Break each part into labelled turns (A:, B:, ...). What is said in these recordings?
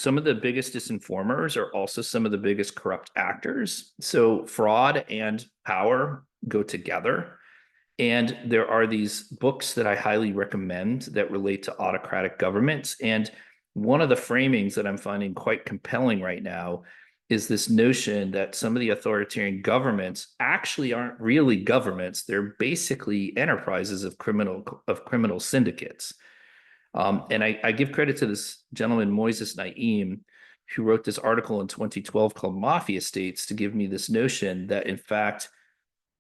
A: Some of the biggest disinformers are also some of the biggest corrupt actors. So fraud and power go together. And there are these books that I highly recommend that relate to autocratic governments. And one of the framings that I'm finding quite compelling right now is this notion that some of the authoritarian governments actually aren't really governments. They're basically enterprises of criminal syndicates. And I give credit to this gentleman, Moises Naim, who wrote this article in 2012 called Mafia States to give me this notion that, in fact,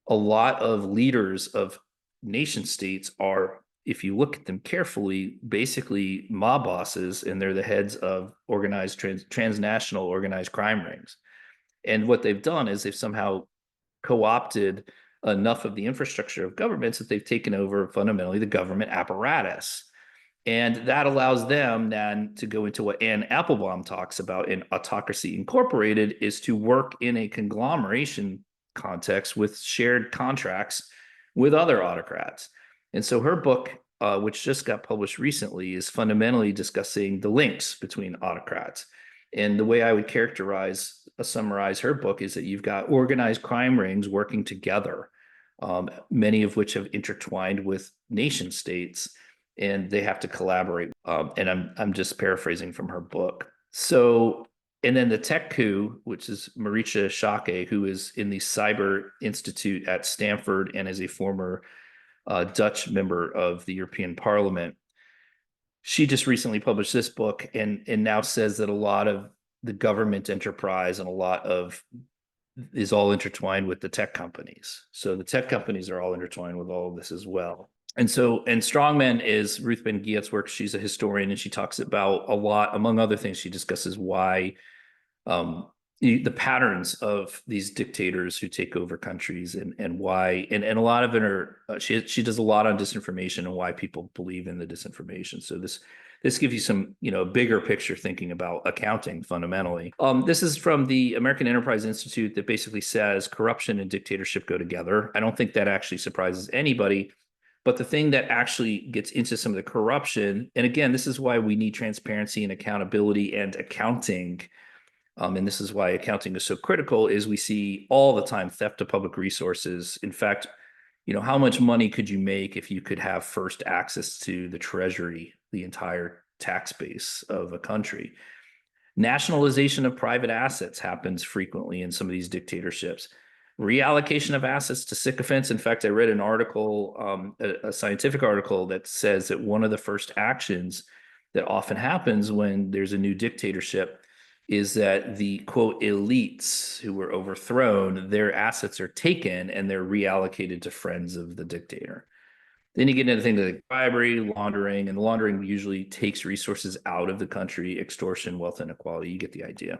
A: a lot of leaders of nation states are, if you look at them carefully, basically mob bosses, and they're the heads of organized transnational organized crime rings. And what they've done is they've somehow co-opted enough of the infrastructure of governments that they've taken over fundamentally the government apparatus. And that allows them then to go into what Anne Applebaum talks about in Autocracy Incorporated, is to work in a conglomeration context with shared contracts with other autocrats. And so her book, which just got published recently, is fundamentally discussing the links between autocrats. And the way I would summarize her book is that you've got organized crime rings working together, many of which have intertwined with nation states, and they have to collaborate. And I'm just paraphrasing from her book. So, and then the tech coup, which is Marietje Schaake, who is in the Cyber Institute at Stanford and is a former Dutch member of the European Parliament. She just recently published this book and now says that a lot of the government enterprise and a lot of is all intertwined with the tech companies. So the tech companies are all intertwined with all of this as well. And Strongmen is Ruth Ben-Ghiat's work. She's a historian, and she talks about a lot, among other things, she discusses why the patterns of these dictators who take over countries and why, and a lot of it are, she does a lot on disinformation and why people believe in the disinformation. So this gives you some, bigger picture thinking about accounting fundamentally. This is from the American Enterprise Institute that basically says corruption and dictatorship go together. I don't think that actually surprises anybody. But the thing that actually gets into some of the corruption, and again, this is why we need transparency and accountability and accounting. And this is why accounting is so critical, is we see all the time theft of public resources. In fact, how much money could you make if you could have first access to the treasury, the entire tax base of a country? Nationalization of private assets happens frequently in some of these dictatorships. Reallocation of assets to sycophants. In fact, I read an article, a scientific article, that says that one of the first actions that often happens when there's a new dictatorship is that the, quote, elites who were overthrown, their assets are taken and they're reallocated to friends of the dictator. Then you get into things like bribery, laundering, and laundering usually takes resources out of the country, extortion, wealth inequality. You get the idea.